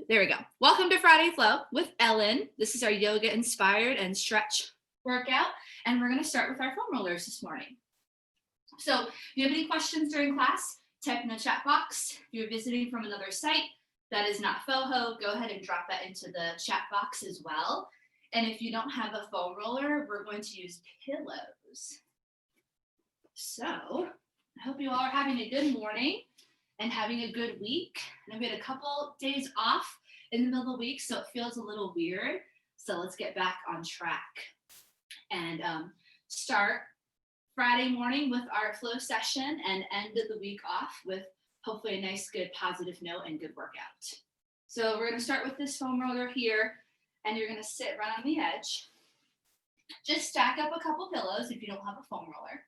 There we go. Welcome to Friday Flow with Ellen. This is our yoga inspired and stretch workout. And we're going to start with our foam rollers this morning. So if you have any questions during class, type in the chat box. If you're visiting from another site that is not FOHO, go ahead and drop that into the chat box as well. And if you don't have a foam roller, we're going to use pillows. So I hope you all are having a good morning and having a good week. And we had a couple days off in the middle of the week, so it feels a little weird. So let's get back on track and start Friday morning with our flow session and end the week off with hopefully a nice, good, positive note and good workout. So we're gonna start with this foam roller here, and you're gonna sit right on the edge. Just stack up a couple pillows if you don't have a foam roller.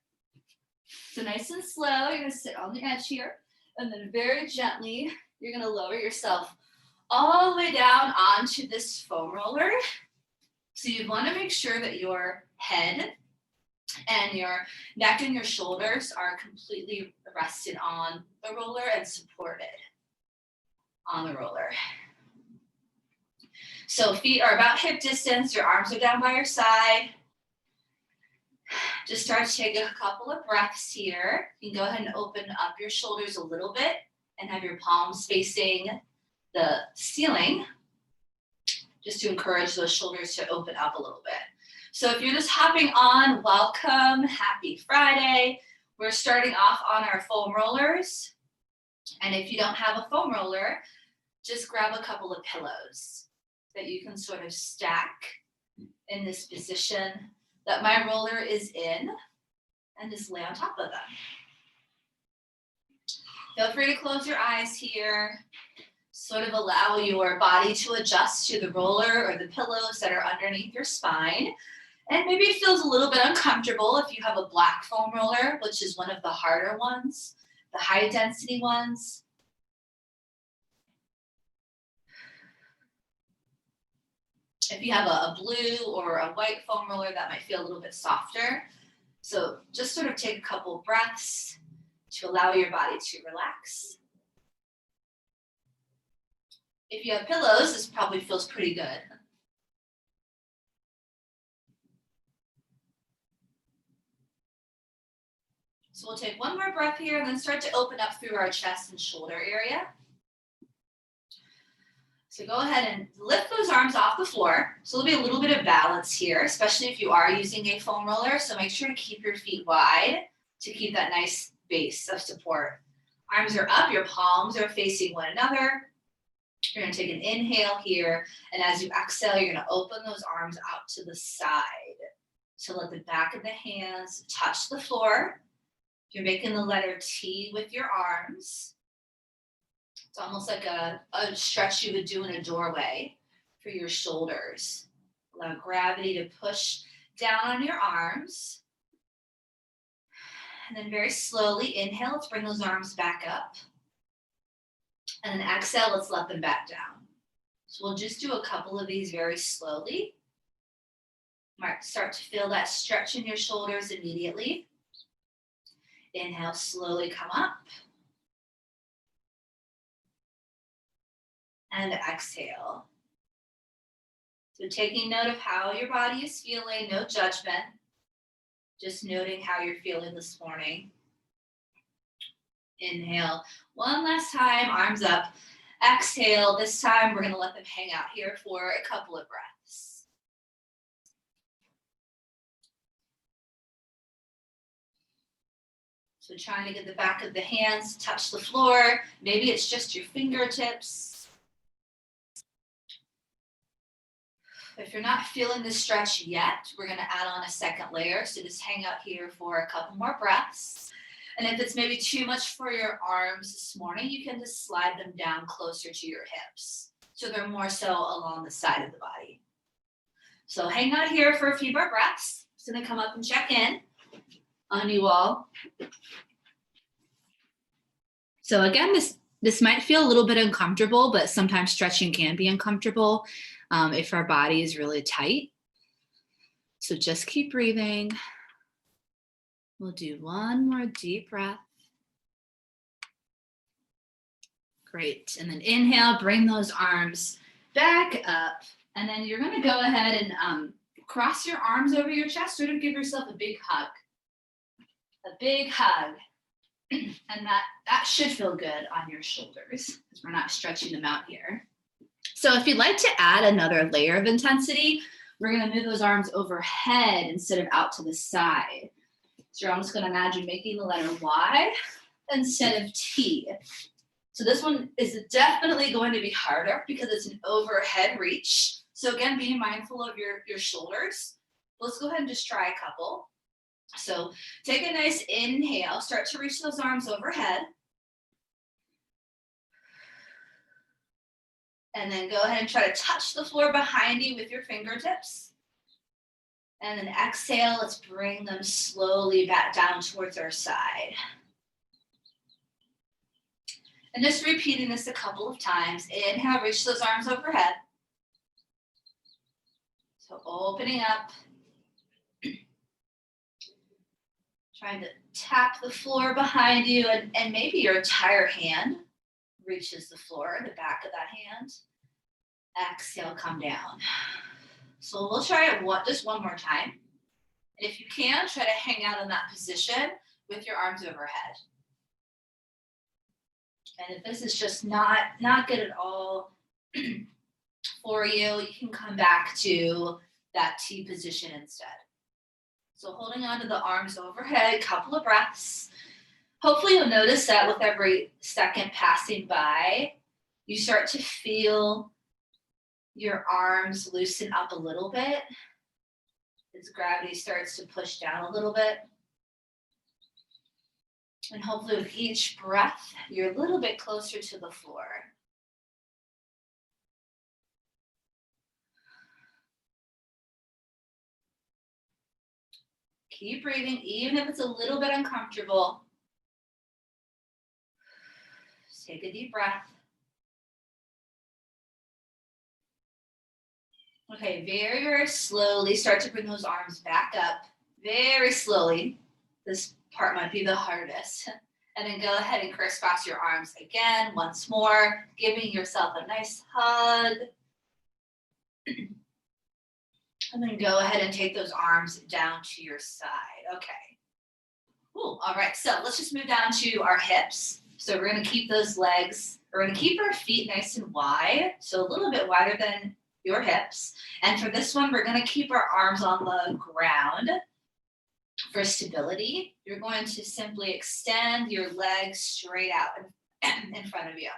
So nice and slow, you're gonna sit on the edge here. And then very gently, you're going to lower yourself all the way down onto this foam roller. So you want to make sure that your head and your neck and your shoulders are completely rested on the roller and supported on the roller. So feet are about hip distance, your arms are down by your side. Just start to take a couple of breaths here. You can go ahead and open up your shoulders a little bit and have your palms facing the ceiling, just to encourage those shoulders to open up a little bit. So if you're just hopping on, welcome, happy Friday. We're starting off on our foam rollers. And if you don't have a foam roller, just grab a couple of pillows that you can sort of stack in this position that my roller is in, and just lay on top of them. Feel free to close your eyes here. Sort of allow your body to adjust to the roller or the pillows that are underneath your spine. And maybe it feels a little bit uncomfortable if you have a black foam roller, which is one of the harder ones, the high density ones. If you have a blue or a white foam roller, that might feel a little bit softer. So just sort of take a couple of breaths to allow your body to relax. If you have pillows, this probably feels pretty good. So we'll take one more breath here and then start to open up through our chest and shoulder area. So go ahead and lift those arms off the floor. So there'll be a little bit of balance here, especially if you are using a foam roller. So make sure to keep your feet wide to keep that nice base of support. Arms are up, your palms are facing one another. You're gonna take an inhale here. And as you exhale, you're gonna open those arms out to the side. So let the back of the hands touch the floor. You're making the letter T with your arms. It's almost like a stretch you would do in a doorway for your shoulders. Allow gravity to push down on your arms. And then very slowly inhale, let's bring those arms back up. And then exhale, let's let them back down. So we'll just do a couple of these very slowly. You might start to feel that stretch in your shoulders immediately. Inhale, slowly come up. And exhale. So taking note of how your body is feeling, no judgment. Just noting how you're feeling this morning. Inhale, one last time, arms up. Exhale, this time we're gonna let them hang out here for a couple of breaths. So trying to get the back of the hands touch the floor. Maybe it's just your fingertips. If you're not feeling the stretch yet, we're gonna add on a second layer. So just hang out here for a couple more breaths. And if it's maybe too much for your arms this morning, you can just slide them down closer to your hips. So they're more so along the side of the body. So hang out here for a few more breaths. Just gonna come up and check in on you all. So again, this might feel a little bit uncomfortable, but sometimes stretching can be uncomfortable if our body is really tight. So just keep breathing. We'll do one more deep breath. Great. And then inhale, bring those arms back up. And then you're going to go ahead and cross your arms over your chest, sort of give yourself a big hug. A big hug. And that should feel good on your shoulders because we're not stretching them out here. So if you'd like to add another layer of intensity, we're going to move those arms overhead instead of out to the side. So you're almost going to imagine making the letter Y instead of T. So this one is definitely going to be harder because it's an overhead reach. So again, being mindful of your shoulders. Let's go ahead and just try a couple. So take a nice inhale, start to reach those arms overhead. And then go ahead and try to touch the floor behind you with your fingertips. And then exhale, let's bring them slowly back down towards our side. And just repeating this a couple of times. Inhale, reach those arms overhead. So opening up. Trying to tap the floor behind you and maybe your entire hand reaches the floor, the back of that hand. Exhale, come down. So we'll try it just one more time. And if you can, try to hang out in that position with your arms overhead. And if this is just not good at all for you, you can come back to that T position instead. So holding onto the arms overhead, a couple of breaths. Hopefully you'll notice that with every second passing by, you start to feel your arms loosen up a little bit as gravity starts to push down a little bit. And hopefully with each breath, you're a little bit closer to the floor. Keep breathing, even if it's a little bit uncomfortable. Just take a deep breath. Okay, very, very slowly start to bring those arms back up. Very slowly. This part might be the hardest. And then go ahead and crisscross your arms again, once more, giving yourself a nice hug. And then go ahead and take those arms down to your side. Okay. Cool. All right. So let's just move down to our hips. So we're going to keep those legs. We're going to keep our feet nice and wide. So a little bit wider than your hips. And for this one, we're going to keep our arms on the ground. For stability, you're going to simply extend your legs straight out in front of you.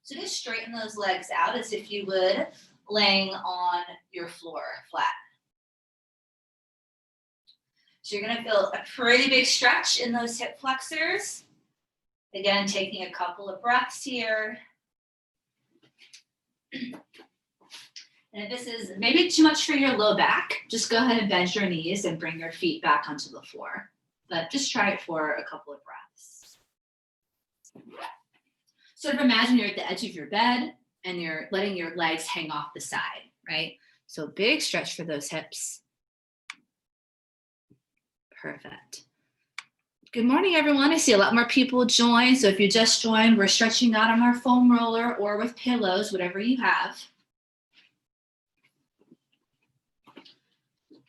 So just straighten those legs out as if you would laying on your floor flat. So you're going to feel a pretty big stretch in those hip flexors. Again, taking a couple of breaths here. And if this is maybe too much for your low back, just go ahead and bend your knees and bring your feet back onto the floor. But just try it for a couple of breaths. Sort of imagine you're at the edge of your bed and you're letting your legs hang off the side, right? So big stretch for those hips. Perfect. Good morning, everyone. I see a lot more people join. So if you just joined, we're stretching out on our foam roller or with pillows, whatever you have.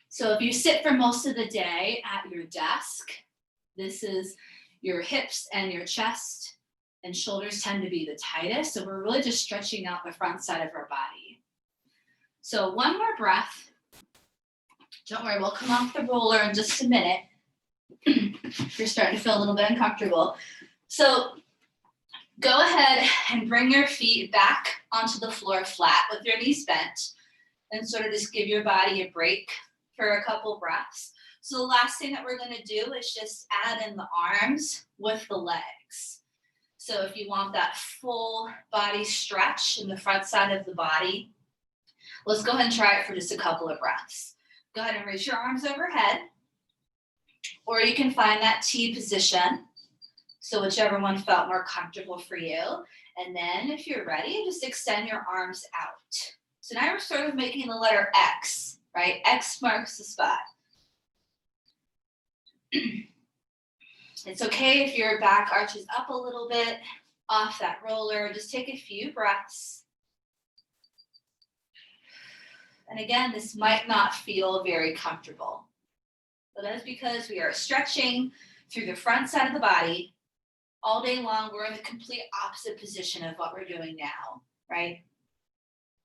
So if you sit for most of the day at your desk, this is your hips and your chest and shoulders tend to be the tightest. So we're really just stretching out the front side of our body. So one more breath. Don't worry, we'll come off the roller in just a minute. If you're starting to feel a little bit uncomfortable. So go ahead and bring your feet back onto the floor flat with your knees bent and sort of just give your body a break for a couple breaths. So the last thing that we're going to do is just add in the arms with the legs. So if you want that full body stretch in the front side of the body, let's go ahead and try it for just a couple of breaths. Go ahead and reach your arms overhead, or you can find that T position. So whichever one felt more comfortable for you. And then if you're ready, just extend your arms out. So now we're sort of making the letter X, right? X marks the spot. It's okay if your back arches up a little bit. off that roller. Just take a few breaths. And again, this might not feel very comfortable, but that's because we are stretching through the front side of the body all day long. We're in the complete opposite position of what we're doing now, right?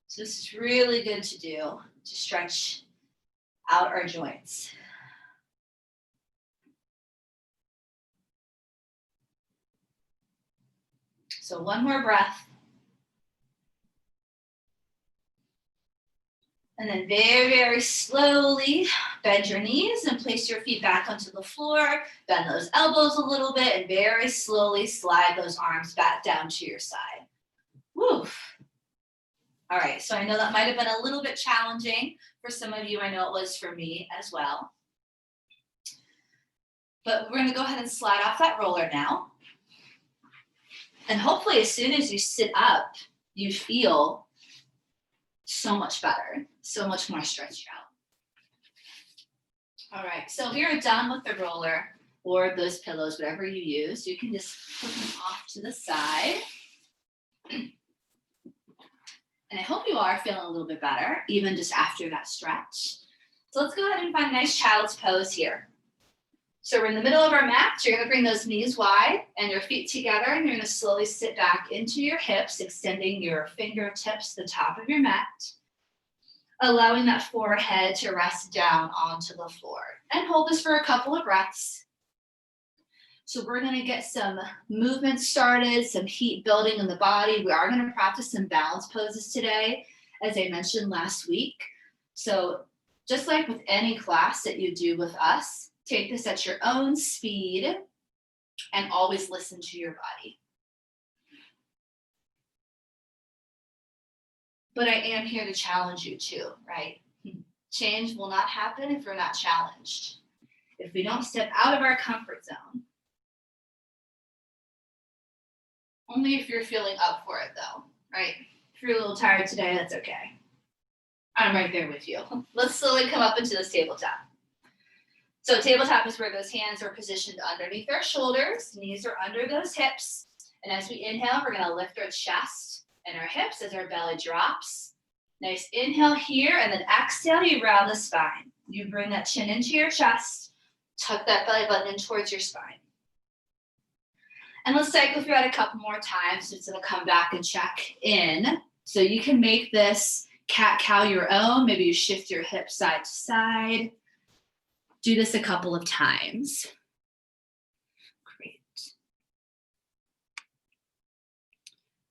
So this is really good to do to stretch out our joints. So one more breath. And then very, very slowly bend your knees and place your feet back onto the floor. Bend those elbows a little bit and very slowly slide those arms back down to your side. Woo. All right, so I know that might have been a little bit challenging for some of you. I know it was for me as well. But we're gonna go ahead and slide off that roller now. And hopefully as soon as you sit up, you feel so much better, so much more stretched out. All right, so we are done with the roller or those pillows, whatever you use. You can just put them off to the side. And I hope you are feeling a little bit better, even just after that stretch. So let's go ahead and find a nice child's pose here. So we're in the middle of our mat. You're gonna bring those knees wide and your feet together, and you're gonna slowly sit back into your hips, extending your fingertips to the top of your mat, allowing that forehead to rest down onto the floor. And hold this for a couple of breaths. So we're gonna get some movement started, some heat building in the body. We are gonna practice some balance poses today, as I mentioned last week. So just like with any class that you do with us, take this at your own speed and always listen to your body. But I am here to challenge you too, right? Change will not happen if we're not challenged. If we don't step out of our comfort zone. Only if you're feeling up for it though, right? If you're a little tired today, that's okay. I'm right there with you. Let's slowly come up into this tabletop. So tabletop is where those hands are positioned underneath our shoulders, knees are under those hips. And as we inhale, we're gonna lift our chest and our hips as our belly drops. Nice inhale here, and then exhale, you round the spine. You bring that chin into your chest, tuck that belly button in towards your spine. And let's cycle through that a couple more times. It's gonna come back and check in. So you can make this cat-cow your own. Maybe you shift your hips side to side. Do this a couple of times. Great.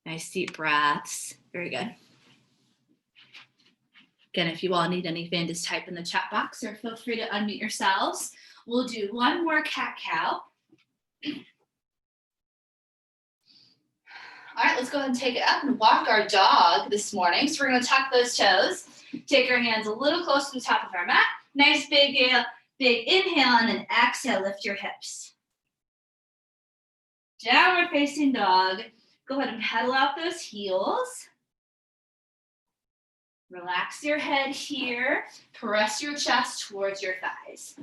Nice deep breaths. Very good. Again, if you all need anything, just type in the chat box or feel free to unmute yourselves. We'll do one more cat-cow. All right, let's go ahead and take it up and walk our dog this morning. So we're gonna tuck those toes. Take our hands a little close to the top of our mat. Nice big inhale, and then exhale, lift your hips. Downward facing dog. Go ahead and pedal out those heels. Relax your head here. Press your chest towards your thighs.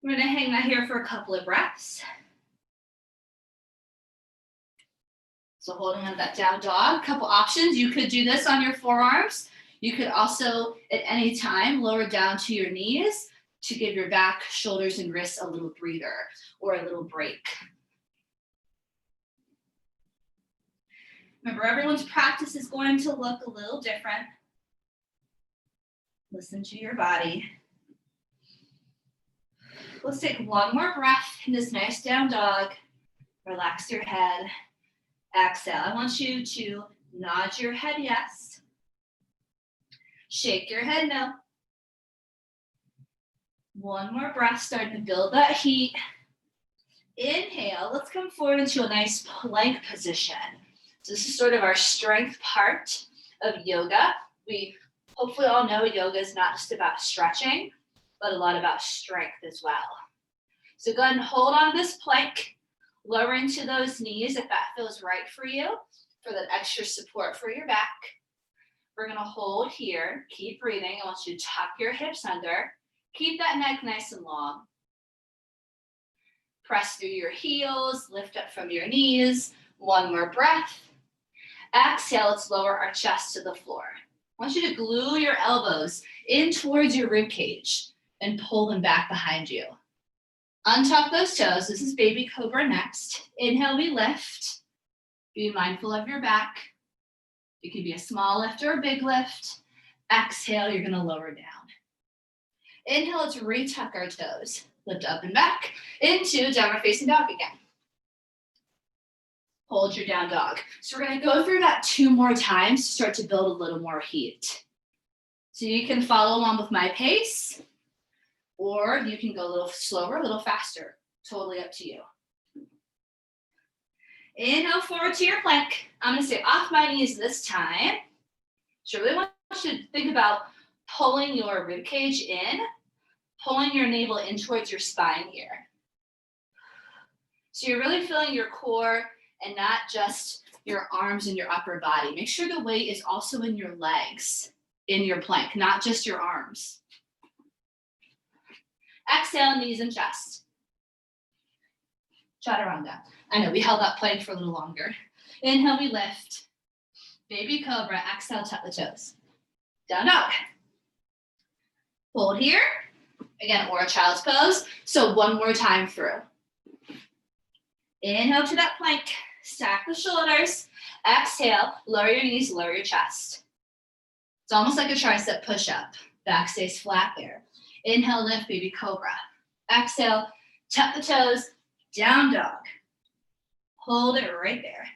We're gonna hang that here for a couple of breaths. So holding on that down dog, couple options. You could do this on your forearms. You could also, at any time, lower down to your knees to give your back, shoulders, and wrists a little breather or a little break. Remember, everyone's practice is going to look a little different. Listen to your body. Let's take one more breath in this nice down dog. Relax your head. Exhale. I want you to nod your head yes. Shake your head no. One more breath, starting to build that heat. Inhale. Let's come forward into a nice plank position. So this is sort of our strength part of yoga. We hopefully all know yoga is not just about stretching, but a lot about strength as well. So go ahead and hold on to this plank. Lower into those knees if that feels right for you, for that extra support for your back. We're gonna hold here, keep breathing. I want you to tuck your hips under. Keep that neck nice and long. Press through your heels, lift up from your knees. One more breath. Exhale, let's lower our chest to the floor. I want you to glue your elbows in towards your rib cage and pull them back behind you. Untuck those toes. This is baby cobra next. Inhale, we lift. Be mindful of your back. It could be a small lift or a big lift. Exhale, you're gonna lower down. Inhale, let's retuck our toes. Lift up and back into downward facing dog again. Hold your down dog. So we're gonna go through that 2 more times to start to build a little more heat. So you can follow along with my pace, or you can go a little slower, a little faster. Totally up to you. Inhale forward to your plank. I'm gonna stay off my knees this time. So I really want you to think about pulling your rib cage in, pulling your navel in towards your spine here. So you're really feeling your core and not just your arms and your upper body. Make sure the weight is also in your legs in your plank, not just your arms. Exhale, knees and chest. Chaturanga. I know we held that plank for a little longer. Inhale, we lift. Baby cobra, exhale, tuck the toes. Down dog. Hold here. Again, or a child's pose. So 1 more time through. Inhale to that plank. Stack the shoulders. Exhale, lower your knees, lower your chest. It's almost like a tricep push-up. Back stays flat there. Inhale, lift, baby cobra. Exhale, tuck the toes, down dog. Hold it right there.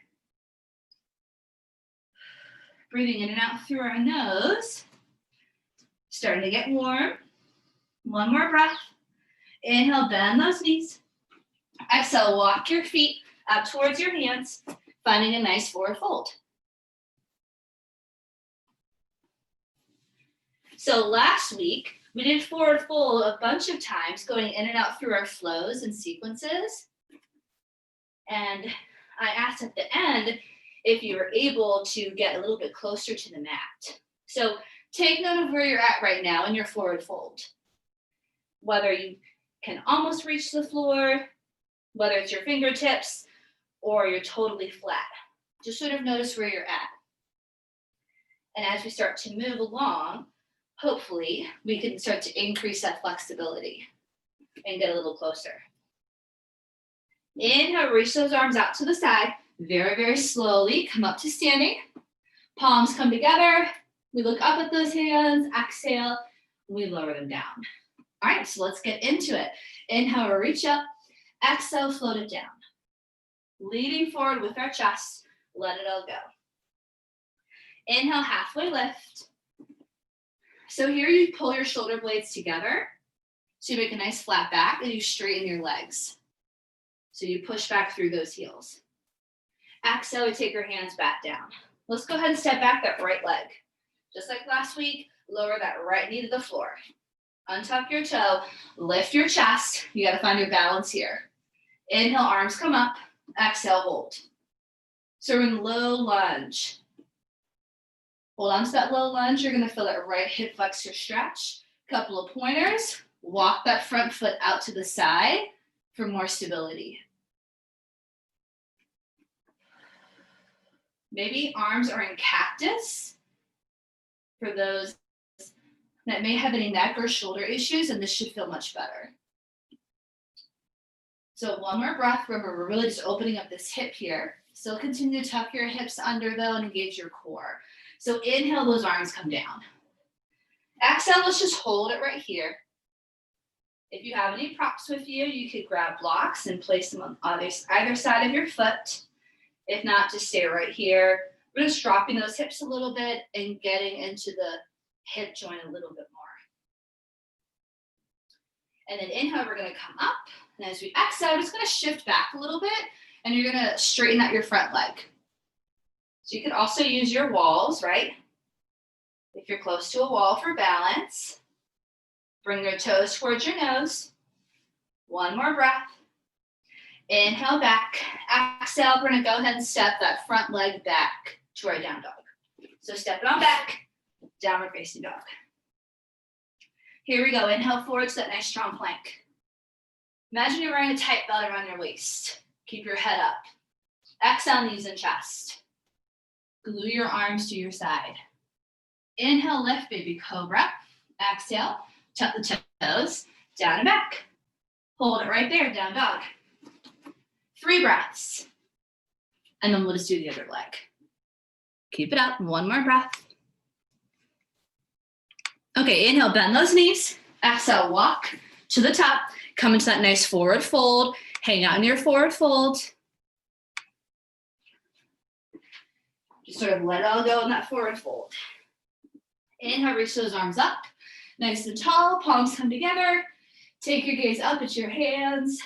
Breathing in and out through our nose. Starting to get warm. 1 more breath. Inhale, bend those knees. Exhale, walk your feet up towards your hands, finding a nice forward fold. So last week, we did forward fold a bunch of times, going in and out through our flows and sequences. And I asked at the end if you were able to get a little bit closer to the mat. So take note of where you're at right now in your forward fold. Whether you can almost reach the floor, whether it's your fingertips, or you're totally flat. Just sort of notice where you're at. And as we start to move along, hopefully we can start to increase that flexibility and get a little closer. Inhale, reach those arms out to the side. Very, very slowly come up to standing. Palms come together. We look up at those hands. Exhale, we lower them down. All right, so let's get into it. Inhale, reach up. Exhale, float it down. Leading forward with our chest, let it all go. Inhale, halfway lift. So here you pull your shoulder blades together. So you make a nice flat back and you straighten your legs. So you push back through those heels. Exhale, we take your hands back down. Let's go ahead and step back that right leg. Just like last week, lower that right knee to the floor. Untuck your toe, lift your chest. You gotta find your balance here. Inhale, arms come up. Exhale, hold. So we're in low lunge. Hold on to that low lunge. You're gonna feel that right hip flexor stretch. Couple of pointers. Walk that front foot out to the side for more stability. Maybe arms are in cactus for those that may have any neck or shoulder issues, and this should feel much better. So 1 more breath. Remember, we're really just opening up this hip here. Still continue to tuck your hips under though and engage your core. So inhale, those arms come down. Exhale, let's just hold it right here. If you have any props with you, you could grab blocks and place them on either side of your foot. If not, just stay right here. We're just dropping those hips a little bit and getting into the hip joint a little bit more. And then inhale, we're gonna come up. And as we exhale, we're just gonna shift back a little bit and you're gonna straighten out your front leg. So you could also use your walls, right? If you're close to a wall for balance, bring your toes towards your nose. 1 more breath. Inhale back. Exhale, we're gonna go ahead and step that front leg back to our down dog. So step it on back, downward facing dog. Here we go, inhale forward to that nice strong plank. Imagine you're wearing a tight belt around your waist. Keep your head up. Exhale, knees and chest. Glue your arms to your side. Inhale, lift, baby cobra. Exhale, tuck the toes, down and back. Hold it right there, down dog. 3 breaths. And then we'll just do the other leg. Keep it up, 1 more breath. Okay, inhale, bend those knees. Exhale, walk to the top. Come into that nice forward fold. Hang out in your forward fold. Just sort of let it all go in that forward fold. Inhale, reach those arms up. Nice and tall, palms come together. Take your gaze up at your hands.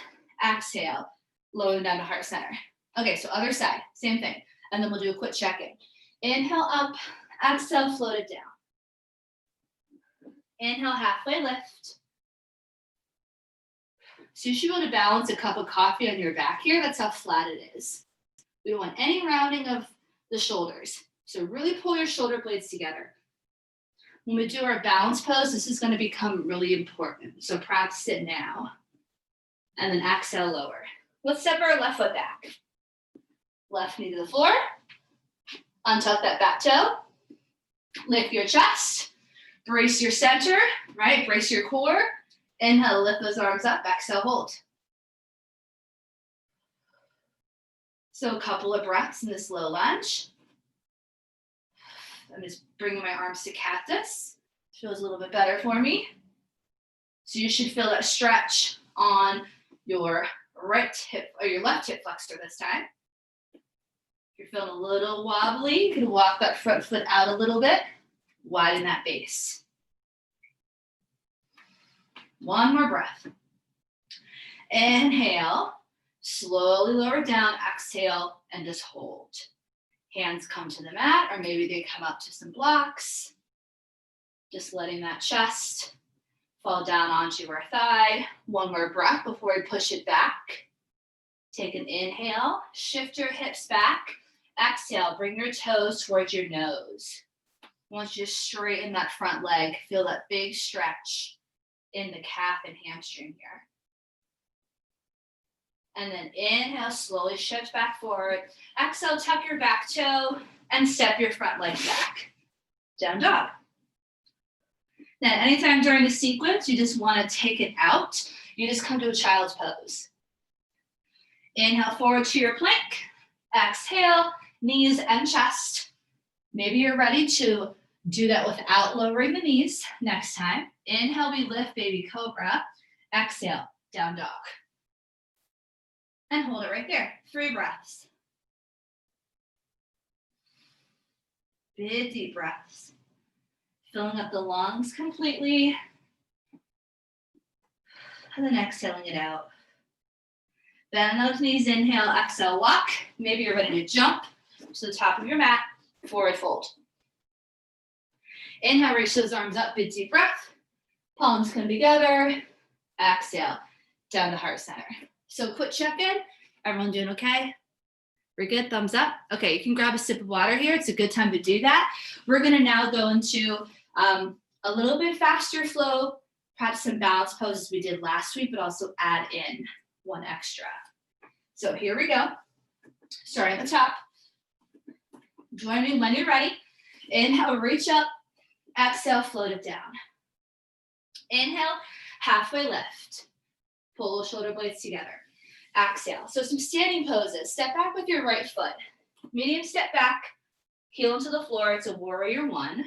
Exhale, lower down to heart center. Okay, so other side, same thing. And then we'll do a quick check-in. Inhale up, exhale, float it down. Inhale, halfway lift. So you should be able to balance a cup of coffee on your back here. That's how flat it is. We don't want any rounding of the shoulders. So really pull your shoulder blades together. When we do our balance pose, this is going to become really important. So practice it now. And then exhale, lower. Let's step our left foot back. Left knee to the floor. Untuck that back toe. Lift your chest. Brace your center, right? Brace your core. Inhale, lift those arms up. Exhale, hold. So a couple of breaths in this low lunge. I'm just bringing my arms to cactus. Feels a little bit better for me. So you should feel that stretch on your right hip or your left hip flexor this time. If you're feeling a little wobbly, you can walk that front foot out a little bit. Widen that base. 1 more breath. Inhale, slowly lower down, exhale, and just hold. Hands come to the mat, or maybe they come up to some blocks. Just letting that chest fall down onto our thigh. 1 more breath before we push it back. Take an inhale, shift your hips back. Exhale, bring your toes towards your nose. I want you to straighten that front leg. Feel that big stretch in the calf and hamstring here. And then inhale, slowly shift back forward. Exhale, tuck your back toe and step your front leg back. Down dog. Now, anytime during the sequence, you just want to take it out. You just come to a child's pose. Inhale forward to your plank. Exhale, knees and chest. Maybe you're ready to do that without lowering the knees next time. Inhale, we lift, baby cobra. Exhale, down dog. And hold it right there. 3 breaths. Big deep breaths. Filling up the lungs completely. And then exhaling it out. Bend those knees, inhale, exhale, walk. Maybe you're ready to jump to the top of your mat, forward fold. Inhale, reach those arms up, big deep breath. Palms come together. Exhale, down to heart center. So quick check-in. Everyone doing okay? We're good, thumbs up. Okay, you can grab a sip of water here. It's a good time to do that. We're gonna now go into a little bit faster flow, perhaps some balance poses we did last week, but also add in 1 extra. So here we go. Starting at the top. Join me when you're ready. Inhale, reach up. Exhale, float it down. Inhale, halfway lift. Pull those shoulder blades together. Exhale. So some standing poses. Step back with your right foot. Medium step back. Heel into the floor. It's a warrior 1.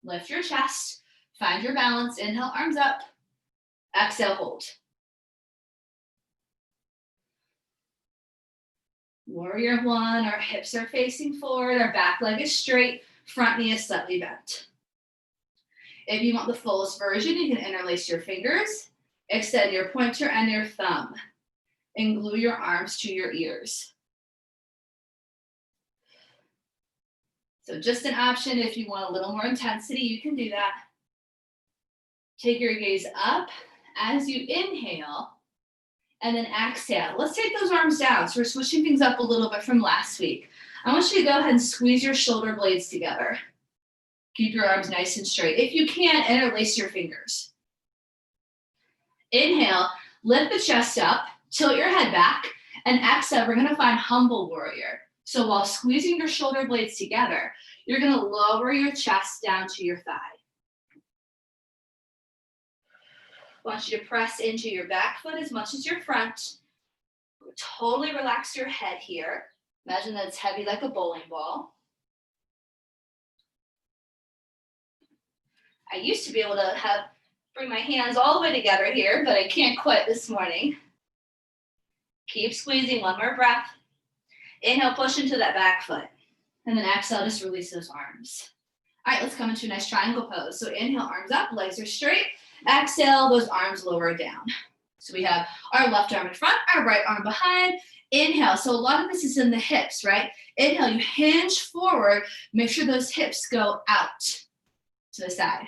Lift your chest. Find your balance. Inhale, arms up. Exhale, hold. Warrior 1, our hips are facing forward, our back leg is straight, front knee is slightly bent. If you want the fullest version, you can interlace your fingers, extend your pointer and your thumb, and glue your arms to your ears. So just an option if you want a little more intensity, you can do that. Take your gaze up as you inhale. And then exhale. Let's take those arms down. So we're switching things up a little bit from last week. I want you to go ahead and squeeze your shoulder blades together. Keep your arms nice and straight. If you can, interlace your fingers. Inhale, Lift the chest up, tilt your head back, and exhale, we're gonna find humble warrior. So while squeezing your shoulder blades together, you're gonna lower your chest down to your thigh. I want you to press into your back foot as much as your front. Totally relax your head here. Imagine that it's heavy like a bowling ball. I used to be able to bring my hands all the way together here, but I can't quite this morning. Keep squeezing, one more breath. Inhale, push into that back foot. And then exhale, just release those arms. All right, let's come into a nice triangle pose. So inhale, arms up, legs are straight. Exhale, those arms lower down. So we have our left arm in front, our right arm behind. Inhale, so a lot of this is in the hips, right? Inhale, you hinge forward. Make sure those hips go out to the side,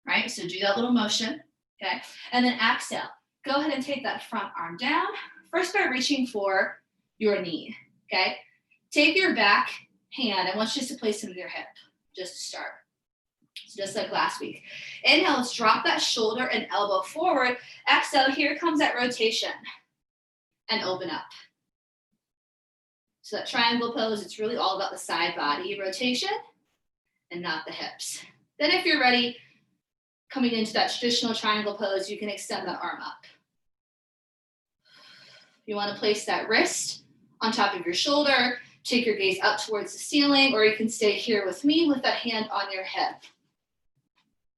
right? So do that little motion, okay? And then exhale. Go ahead and take that front arm down. First, by reaching for your knee, okay? Take your back hand. I want you just to place it in your hip, just to start. So just like last week. Inhale, let's drop that shoulder and elbow forward. Exhale, here comes that rotation. And open up. So that triangle pose, it's really all about the side body rotation and not the hips. Then if you're ready, coming into that traditional triangle pose, you can extend that arm up. You want to place that wrist on top of your shoulder, take your gaze up towards the ceiling, or you can stay here with me with that hand on your hip.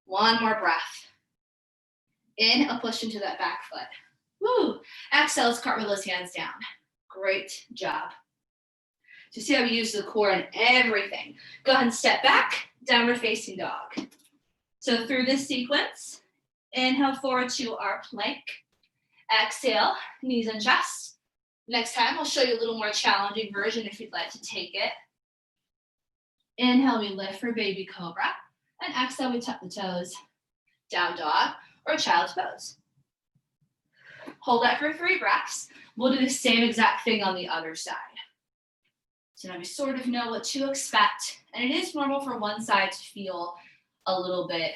One more breath. Inhale, push into that back foot. Woo. Exhale, let's cartwheel those hands down. Great job. So see how we use the core in everything. Go ahead and step back, downward facing dog. So through this sequence, inhale forward to our plank. Exhale, knees and chest. Next time, I'll show you a little more challenging version if you'd like to take it. Inhale, we lift for baby cobra. And exhale, we tuck the toes. Down dog or child's pose. Hold that for 3 breaths. We'll do the same exact thing on the other side. So now we sort of know what to expect. And it is normal for one side to feel a little bit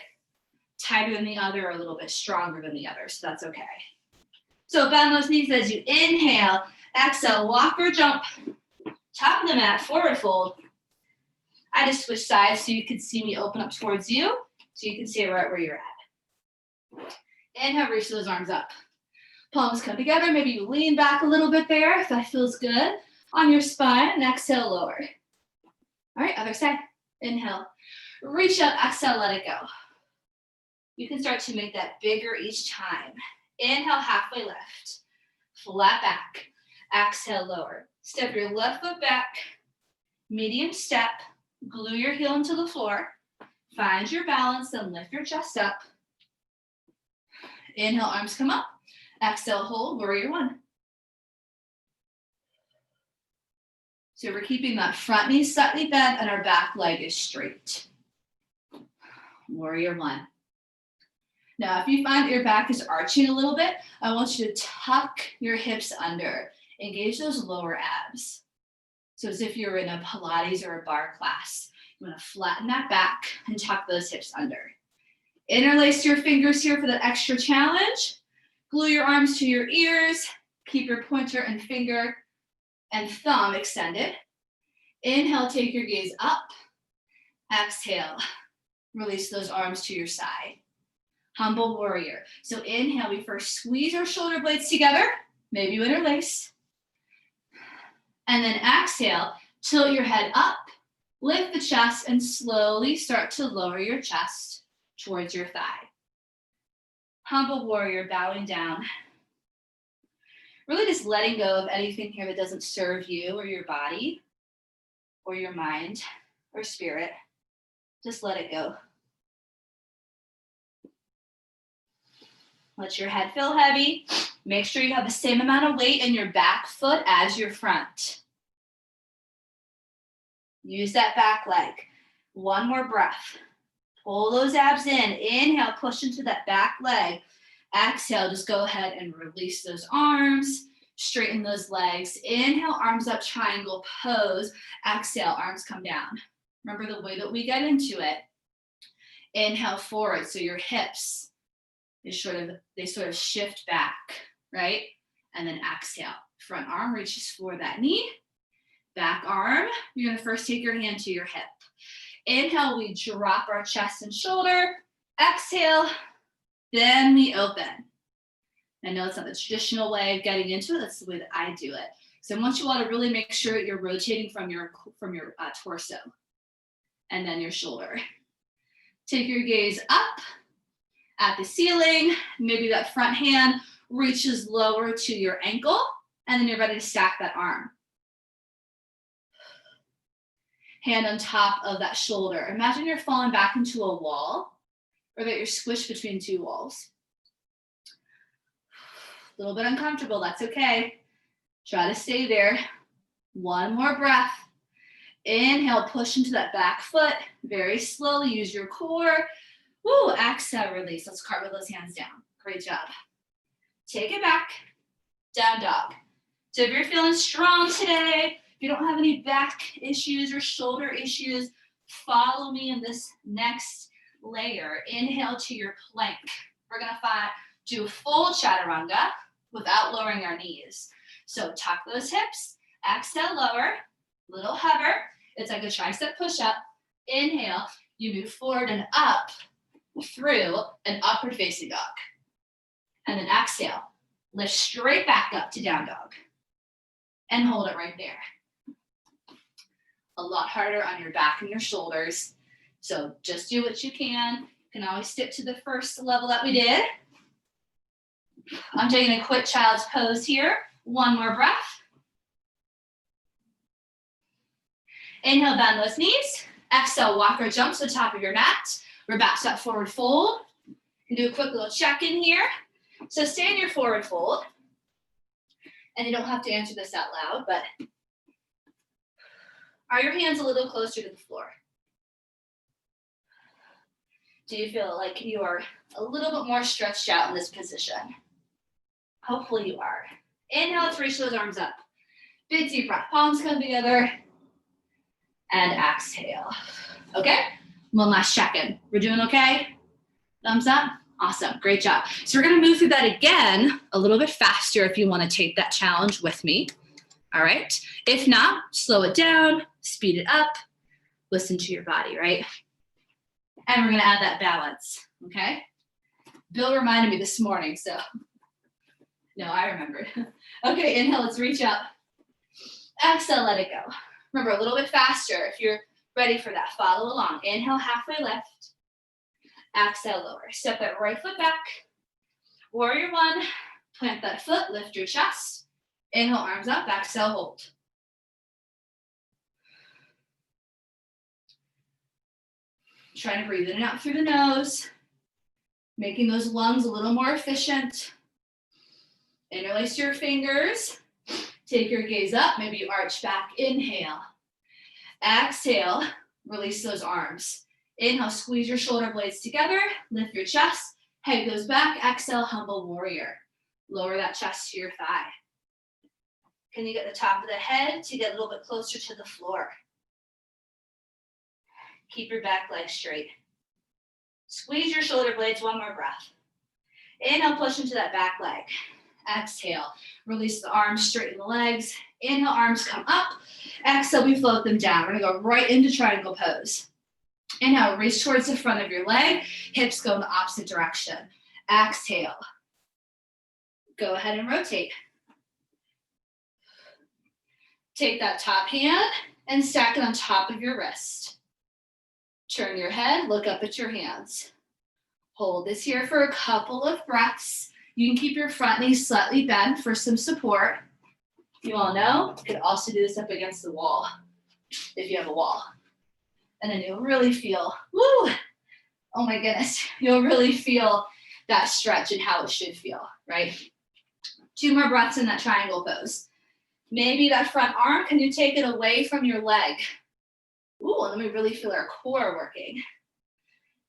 tighter than the other or a little bit stronger than the other. So that's okay. So bend those knees as you inhale. Exhale, walk or jump. Top of the mat, forward fold. I just switched sides so you could see me open up towards you. So you can stay right where you're at. Inhale, reach those arms up. Palms come together. Maybe you lean back a little bit there if that feels good on your spine. And exhale, lower. All right, other side. Inhale. Reach up, exhale, let it go. You can start to make that bigger each time. Inhale, halfway lift. Flat back. Exhale, lower. Step your left foot back. Medium step. Glue your heel into the floor. Find your balance, then lift your chest up. Inhale, arms come up. Exhale, hold, warrior 1. So we're keeping that front knee slightly bent and our back leg is straight. Warrior 1. Now, if you find that your back is arching a little bit, I want you to tuck your hips under. Engage those lower abs. So as if you're in a Pilates or a bar class. You want to flatten that back and tuck those hips under. Interlace your fingers here for that extra challenge. Glue your arms to your ears. Keep your pointer and finger and thumb extended. Inhale, take your gaze up. Exhale, release those arms to your side. Humble warrior. So inhale, we first squeeze our shoulder blades together. Maybe you interlace. And then exhale, tilt your head up, lift the chest, and slowly start to lower your chest towards your thigh. Humble warrior, bowing down. Really just letting go of anything here that doesn't serve you or your body or your mind or spirit. Just let it go. Let your head feel heavy. Make sure you have the same amount of weight in your back foot as your front. Use that back leg. One more breath. Pull those abs in. Inhale, push into that back leg. Exhale, just go ahead and release those arms. Straighten those legs. Inhale, arms up, triangle pose. Exhale, arms come down. Remember the way that we get into it. Inhale forward, so your hips They sort of shift back, right? And then exhale. Front arm reaches for that knee. Back arm, you're gonna first take your hand to your hip. Inhale, we drop our chest and shoulder. Exhale, then we open. I know it's not the traditional way of getting into it. That's the way that I do it. So I want you all to really make sure that you're rotating from your torso and then your shoulder. Take your gaze up at the ceiling. Maybe that front hand reaches lower to your ankle, and then you're ready to stack that arm. Hand on top of that shoulder. Imagine you're falling back into a wall, or that you're squished between two walls. A little bit uncomfortable, that's okay. Try to stay there. One more breath. Inhale, push into that back foot. Very slowly, use your core. Woo, exhale, release. Let's cartwheel those hands down. Great job. Take it back, down dog. So if you're feeling strong today, if you don't have any back issues or shoulder issues, follow me in this next layer. Inhale to your plank. We're gonna do a full chaturanga without lowering our knees. So tuck those hips, exhale, lower, little hover. It's like a tricep push-up. Inhale, you move forward and up through an upward facing dog. And then exhale, lift straight back up to down dog. And hold it right there. A lot harder on your back and your shoulders. So just do what you can. You can always stick to the first level that we did. I'm taking a quick child's pose here. One more breath. Inhale, bend those knees. Exhale, walk or jump to the top of your mat. We're back to that forward fold. You can do a quick little check-in here. So stay in your forward fold. And you don't have to answer this out loud, but are your hands a little closer to the floor? Do you feel like you are a little bit more stretched out in this position? Hopefully you are. Inhale, let's reach those arms up. Big deep breath, palms come together. And exhale. Okay, one last check-in. We're doing okay? Thumbs up? Awesome, great job. So we're gonna move through that again a little bit faster if you wanna take that challenge with me. All right, if not, slow it down, speed it up, listen to your body, right? And we're gonna add that balance, okay? Bill reminded me this morning, so. No, I remembered. Okay, inhale, let's reach up. Exhale, let it go. Remember, a little bit faster if you're ready for that. Follow along. Inhale, halfway lift. Exhale, lower. Step that right foot back. Warrior one. Plant that foot, lift your chest. Inhale, arms up, exhale, hold. Trying to breathe in and out through the nose. Making those lungs a little more efficient. Interlace your fingers. Take your gaze up, maybe you arch back, inhale. Exhale, release those arms. Inhale, squeeze your shoulder blades together, lift your chest, head goes back, exhale, humble warrior. Lower that chest to your thigh. Can you get the top of the head to get a little bit closer to the floor? Keep your back leg straight. Squeeze your shoulder blades, one more breath. Inhale, push into that back leg. Exhale, release the arms, straighten the legs. Inhale, arms come up. Exhale, we float them down. We're gonna go right into triangle pose. Inhale, reach towards the front of your leg. Hips go in the opposite direction. Exhale. Go ahead and rotate. Take that top hand and stack it on top of your wrist. Turn your head, look up at your hands. Hold this here for a couple of breaths. You can keep your front knee slightly bent for some support. You all know, you could also do this up against the wall if you have a wall. And then you'll really feel, woo, oh my goodness, you'll really feel that stretch and how it should feel, right? 2 more breaths in that triangle pose. Maybe that front arm, can you take it away from your leg? Ooh, let me really feel our core working.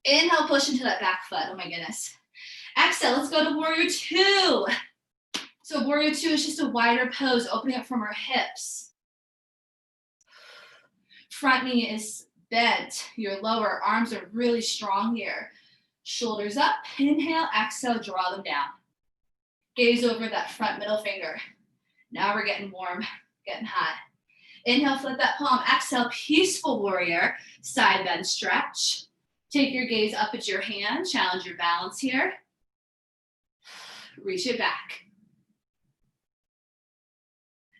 Inhale, push into that back foot, oh my goodness. Exhale, let's go to warrior two. So warrior two is just a wider pose, opening up from our hips. Front knee is bent, your lower arms are really strong here. Shoulders up, inhale, exhale, draw them down. Gaze over that front middle finger. Now we're getting warm, getting hot. Inhale, flip that palm, exhale, peaceful warrior, side bend stretch. Take your gaze up at your hand, challenge your balance here. Reach it back.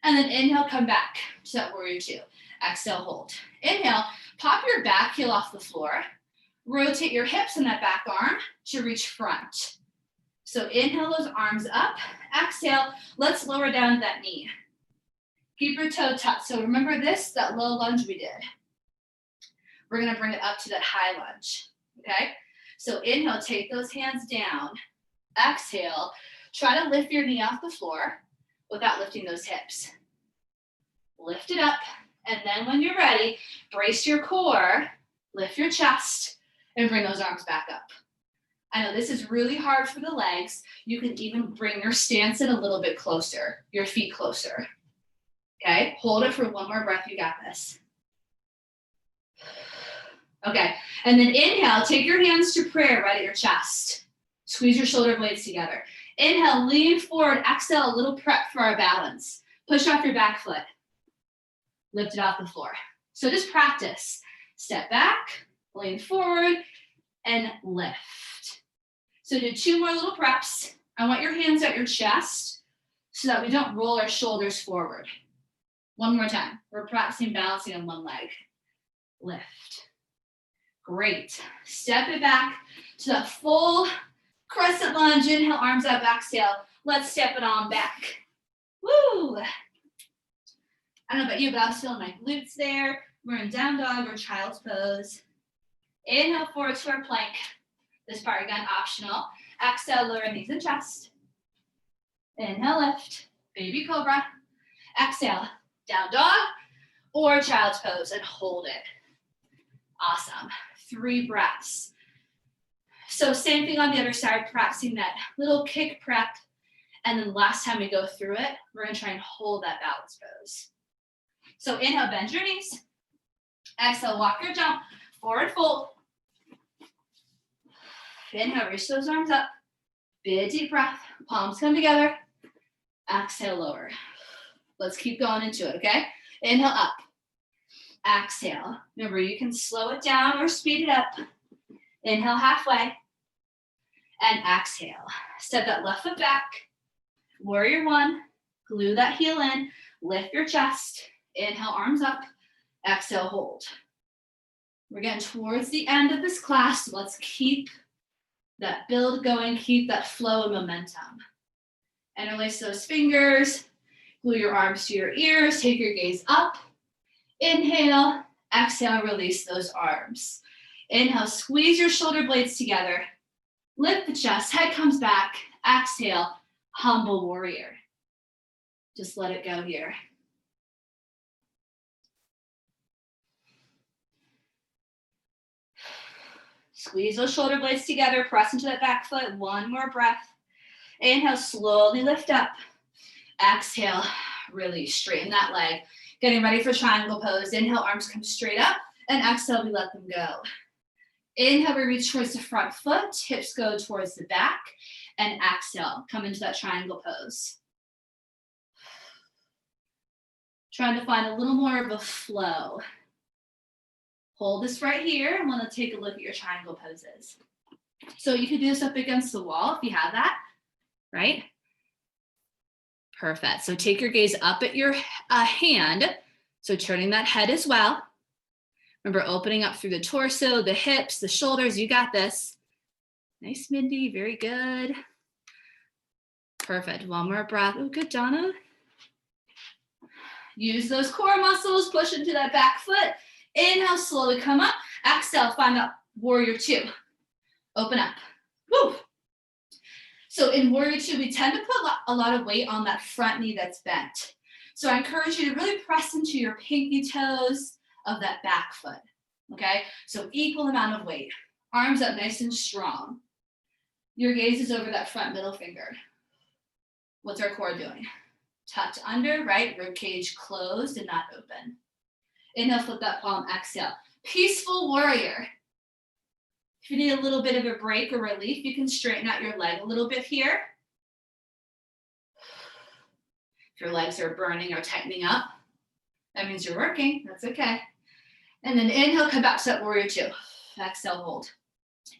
And then inhale, come back to that warrior two. Exhale, hold. Inhale, pop your back heel off the floor. Rotate your hips and that back arm to reach front. So inhale those arms up. Exhale, let's lower down that knee. Keep your toe tucked. So remember this, that low lunge we did. We're gonna bring it up to that high lunge, okay? So inhale, take those hands down. Exhale, try to lift your knee off the floor without lifting those hips. Lift it up, and then when you're ready, brace your core, lift your chest, and bring those arms back up. I know this is really hard for the legs. You can even bring your stance in a little bit closer, your feet closer. Okay, hold it for one more breath, you got this. Okay, and then inhale, take your hands to prayer right at your chest. Squeeze your shoulder blades together. Inhale, lean forward, exhale, a little prep for our balance. Push off your back foot. Lift it off the floor. So just practice. Step back, lean forward, and lift. So do 2 more little preps. I want your hands at your chest so that we don't roll our shoulders forward. One more time. We're practicing balancing on one leg. Lift. Great. Step it back to that full crescent lunge. Inhale, arms up, exhale. Let's step it on back. Woo! I don't know about you, but I was feeling my glutes there. We're in down dog or child's pose. Inhale forward to our plank. This part, again, optional. Exhale, lower knees and chest. Inhale, lift. Baby cobra. Exhale, down dog or child's pose and hold it. Awesome. 3 breaths. So same thing on the other side, practicing that little kick prep. And then last time we go through it, we're gonna try and hold that balance pose. So inhale, bend your knees. Exhale, walk your jump, forward fold. Inhale, reach those arms up. Big deep breath, palms come together. Exhale, lower. Let's keep going into it, okay? Inhale, up. Exhale. Remember, you can slow it down or speed it up. Inhale, halfway. And exhale. Step that left foot back. Warrior one. Glue that heel in. Lift your chest. Inhale, arms up. Exhale, hold. We're getting towards the end of this class. So let's keep that build going. Keep that flow and momentum. Interlace those fingers. Glue your arms to your ears. Take your gaze up. Inhale. Exhale, release those arms. Inhale, squeeze your shoulder blades together. Lift the chest, head comes back. Exhale, humble warrior. Just let it go here. Squeeze those shoulder blades together, press into that back foot. One more breath. Inhale, slowly lift up. Exhale, release, straighten that leg. Getting ready for triangle pose. Inhale, arms come straight up. And exhale, we let them go. Inhale, we reach towards the front foot. Hips go towards the back. And exhale, come into that triangle pose. Trying to find a little more of a flow. Hold this right here. I want to take a look at your triangle poses. So you can do this up against the wall if you have that, right? Perfect. So take your gaze up at your hand. So turning that head as well. Remember, opening up through the torso, the hips, the shoulders. You got this. Nice, Mindy. Very good. Perfect. One more breath. Oh, good, Donna. Use those core muscles. Push into that back foot. Inhale, slowly come up. Exhale, find that warrior two. Open up. Woo. So in warrior two, we tend to put a lot of weight on that front knee that's bent. So I encourage you to really press into your pinky toes of that back foot, okay? So equal amount of weight. Arms up nice and strong. Your gaze is over that front middle finger. What's our core doing? Tucked under, right? Rib cage closed and not open. Inhale, flip that palm, exhale. Peaceful warrior. If you need a little bit of a break or relief, you can straighten out your leg a little bit here. If your legs are burning or tightening up, that means you're working. That's okay. And then inhale, come back to that warrior two. Exhale, hold.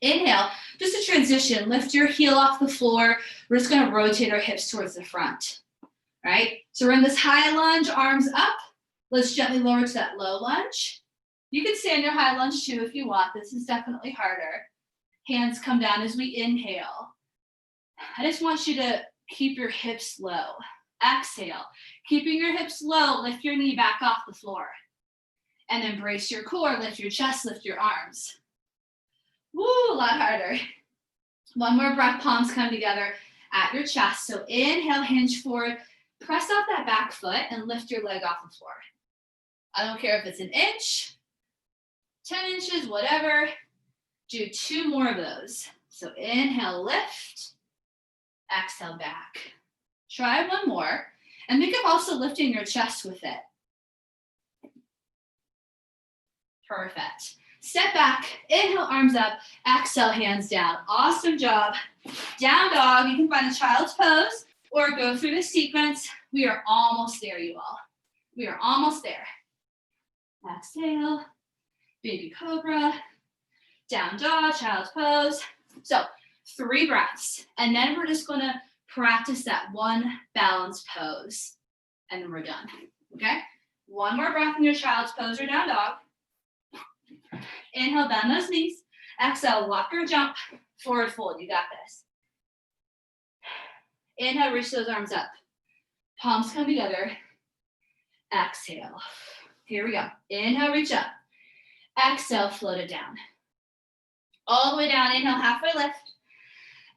Inhale, just a transition. Lift your heel off the floor. We're just going to rotate our hips towards the front. Right? So we're in this high lunge, arms up. Let's gently lower to that low lunge. You can stay in your high lunge too if you want. This is definitely harder. Hands come down as we inhale. I just want you to keep your hips low. Exhale. Keeping your hips low, lift your knee back off the floor. And then brace your core, lift your chest, lift your arms. Woo, a lot harder. One more breath, palms come together at your chest. So inhale, hinge forward, press out that back foot and lift your leg off the floor. I don't care if it's an inch, 10 inches, whatever. Do 2 more of those. So inhale, lift, exhale, back. Try one more. And think of also lifting your chest with it. Perfect. Step back, inhale, arms up, exhale, hands down. Awesome job. Down dog, you can find a child's pose or go through the sequence. We are almost there, you all. We are almost there. Exhale, baby cobra, down dog, child's pose. So 3 breaths, and then we're just gonna practice that one balanced pose, and then we're done, okay? One more breath in your child's pose or down dog. Inhale, bend those knees. Exhale, walk or jump, forward fold, you got this. Inhale, reach those arms up. Palms come together. Exhale. Here we go. Inhale, reach up. Exhale, float it down. All the way down, inhale, halfway lift.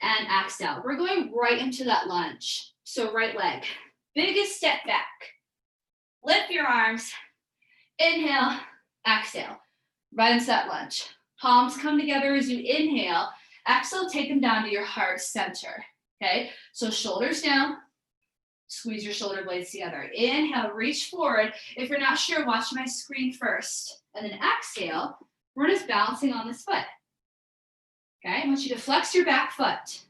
And exhale. We're going right into that lunge. So right leg. Biggest step back. Lift your arms. Inhale, exhale. Right into that lunge. Palms come together as you inhale. Exhale, take them down to your heart center. Okay, so shoulders down. Squeeze your shoulder blades together. Inhale, reach forward. If you're not sure, watch my screen first. And then exhale, we're just balancing on this foot. Okay, I want you to flex your back foot.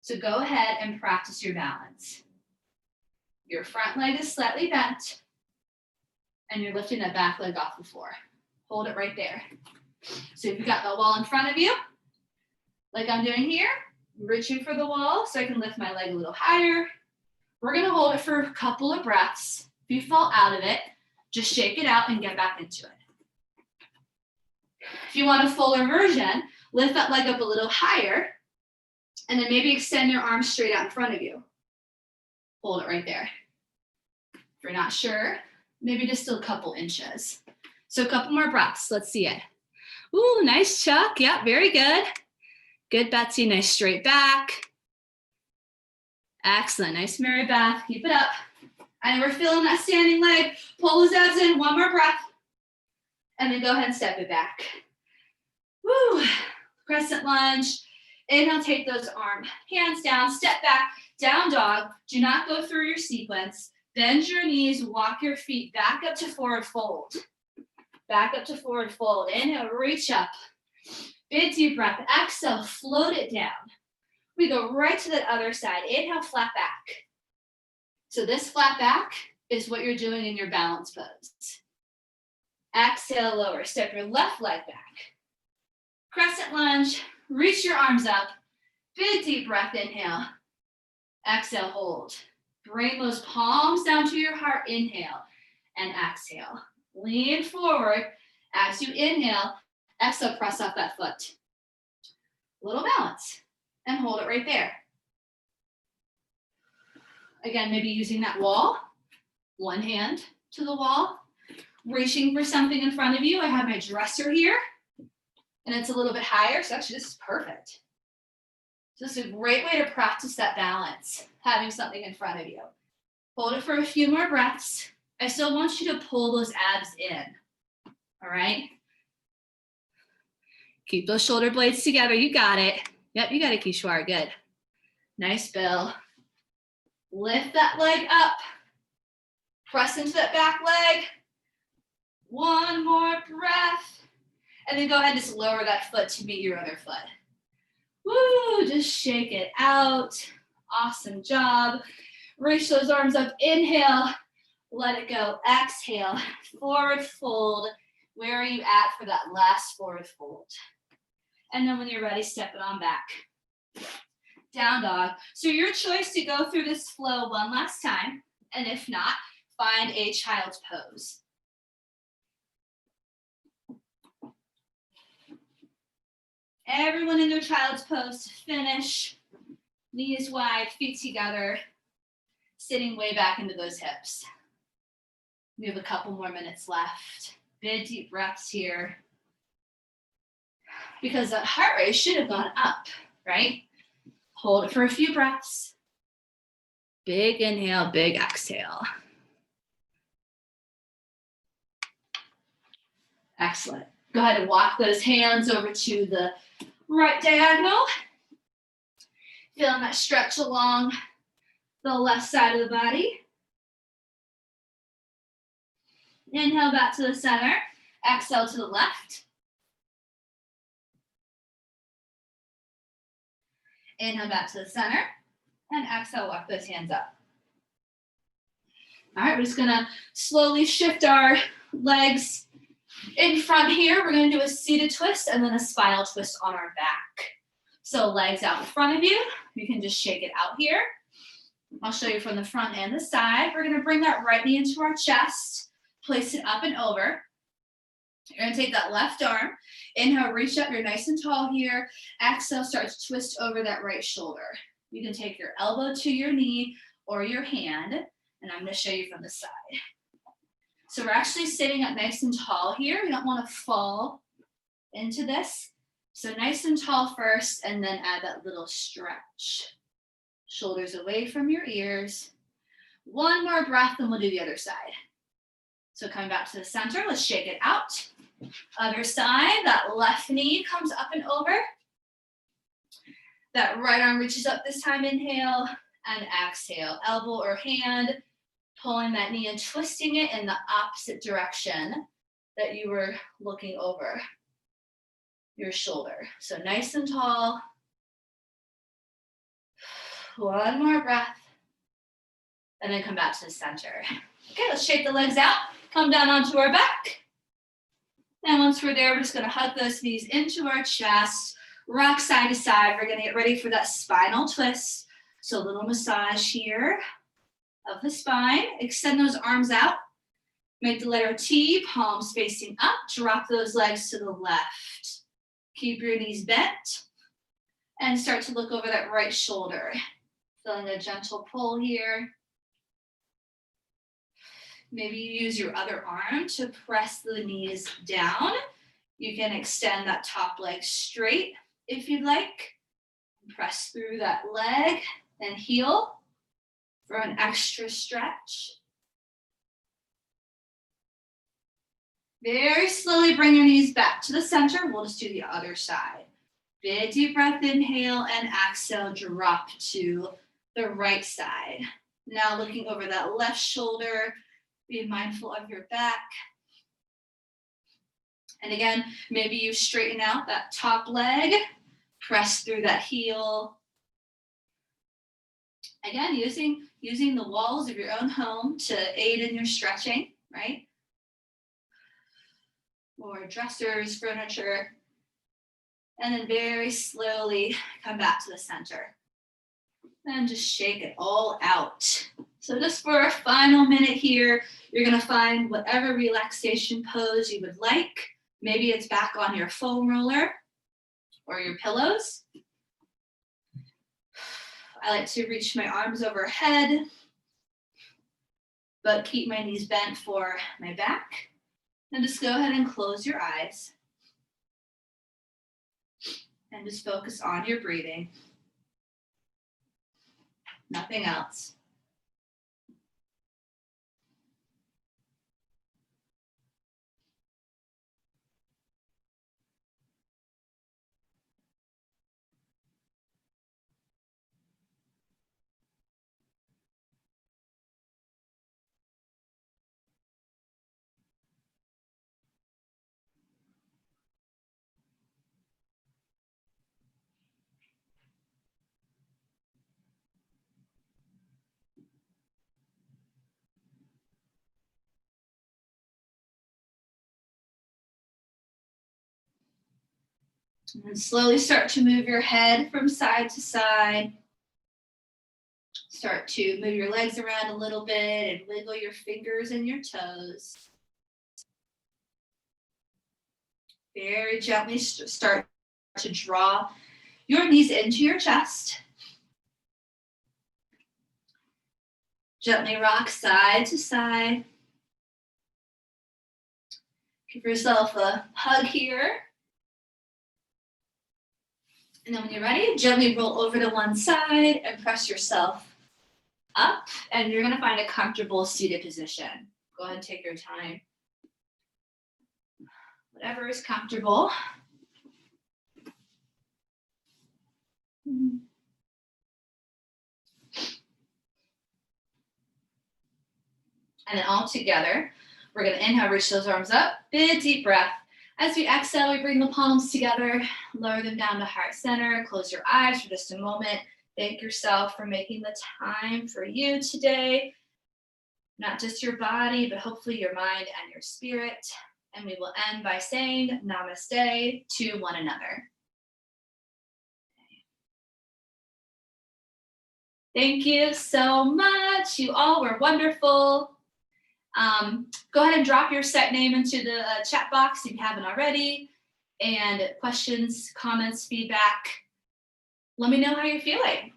So go ahead and practice your balance. Your front leg is slightly bent, and you're lifting that back leg off the floor. Hold it right there. So if you've got the wall in front of you, like I'm doing here, reaching for the wall so I can lift my leg a little higher. We're gonna hold it for a couple of breaths. If you fall out of it, just shake it out and get back into it. If you want a fuller version, lift that leg up a little higher and then maybe extend your arms straight out in front of you. Hold it right there. If you're not sure, maybe just a couple inches. So a couple more breaths, let's see it. Ooh, nice Chuck, yep, very good. Good, Betsy, nice straight back. Excellent, nice Mary Beth, keep it up. And we're feeling that standing leg. Pull those abs in, one more breath. And then go ahead and step it back. Woo, crescent lunge. Inhale, take those hands down, step back, down dog. Do not go through your sequence. Bend your knees, walk your feet back up to forward fold. Back up to forward fold. Inhale, reach up. Big deep breath. Exhale, float it down. We go right to the other side. Inhale, flat back. So this flat back is what you're doing in your balance pose. Exhale, lower. Step your left leg back. Crescent lunge. Reach your arms up. Big deep breath. Inhale. Exhale, hold. Bring those palms down to your heart. Inhale and exhale. Lean forward as you inhale. Exhale, press off that foot. Little balance and hold it right there. Again, maybe using that wall, one hand to the wall, reaching for something in front of you. I have my dresser here and it's a little bit higher. So actually this is perfect. So this is a great way to practice that balance, having something in front of you. Hold it for a few more breaths. I still want you to pull those abs in, all right? Keep those shoulder blades together, you got it. Yep, you got it, Kishwar, good. Nice, Bill. Lift that leg up. Press into that back leg. One more breath. And then go ahead and just lower that foot to meet your other foot. Woo, just shake it out. Awesome job. Reach those arms up, inhale, let it go, exhale, forward fold. Where are you at for that last forward fold? And then when you're ready, step it on back. Down dog. So your choice to go through this flow one last time, and if not, find a child's pose. Everyone in their child's pose to finish. Knees wide, feet together, sitting way back into those hips. We have a couple more minutes left. Big deep breaths here. Because that heart rate should have gone up, right? Hold it for a few breaths. Big inhale, big exhale. Excellent. Go ahead and walk those hands over to the right diagonal. Feeling that stretch along the left side of the body. Inhale back to the center. Exhale to the left. Inhale back to the center. And exhale, walk those hands up. All right, we're just gonna slowly shift our legs in front here. We're gonna do a seated twist and then a spinal twist on our back. So legs out in front of you. You can just shake it out here. I'll show you from the front and the side. We're gonna bring that right knee into our chest, place it up and over. You're gonna take that left arm. Inhale, reach up, you're nice and tall here. Exhale, start to twist over that right shoulder. You can take your elbow to your knee or your hand, and I'm gonna show you from the side. So we're actually sitting up nice and tall here. We don't wanna fall into this. So nice and tall first, and then add that little stretch. Shoulders away from your ears. One more breath, and we'll do the other side. So coming back to the center, let's shake it out. Other side, that left knee comes up and over. That right arm reaches up this time, inhale, and exhale. Elbow or hand, pulling that knee and twisting it in the opposite direction that you were looking over your shoulder. So nice and tall. One more breath. And then come back to the center. Okay, let's shake the legs out. Come down onto our back. And once we're there, we're just gonna hug those knees into our chest, rock side to side. We're gonna get ready for that spinal twist. So a little massage here of the spine. Extend those arms out. Make the letter T, palms facing up. Drop those legs to the left. Keep your knees bent. And start to look over that right shoulder. Feeling a gentle pull here. Maybe you use your other arm to press the knees down. You can extend that top leg straight if you'd like. Press through that leg and heel for an extra stretch. Very slowly bring your knees back to the center. We'll just do the other side. Big deep breath, inhale, and exhale, drop to the right side. Now looking over that left shoulder, be mindful of your back. And again, maybe you straighten out that top leg, press through that heel. Again, using the walls of your own home to aid in your stretching, right? Or dressers, furniture. And then very slowly come back to the center. And just shake it all out. So just for a final minute here, you're gonna find whatever relaxation pose you would like. Maybe it's back on your foam roller or your pillows. I like to reach my arms overhead, but keep my knees bent for my back. And just go ahead and close your eyes. And just focus on your breathing. Nothing else. And slowly start to move your head from side to side. Start to move your legs around a little bit and wiggle your fingers and your toes. Very gently start to draw your knees into your chest. Gently rock side to side. Give yourself a hug here. And then when you're ready, gently roll over to one side and press yourself up. And you're going to find a comfortable seated position. Go ahead and take your time. Whatever is comfortable. And then all together, we're going to inhale, reach those arms up. Big deep breath. As we exhale, we bring the palms together, lower them down to heart center, close your eyes for just a moment. Thank yourself for making the time for you today. Not just your body, but hopefully your mind and your spirit. And we will end by saying namaste to one another. Thank you so much. You all were wonderful. Go ahead and drop your set name into the chat box if you haven't already. And questions, comments, feedback, let me know how you're feeling.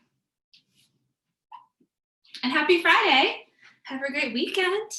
And happy Friday. Have a great weekend.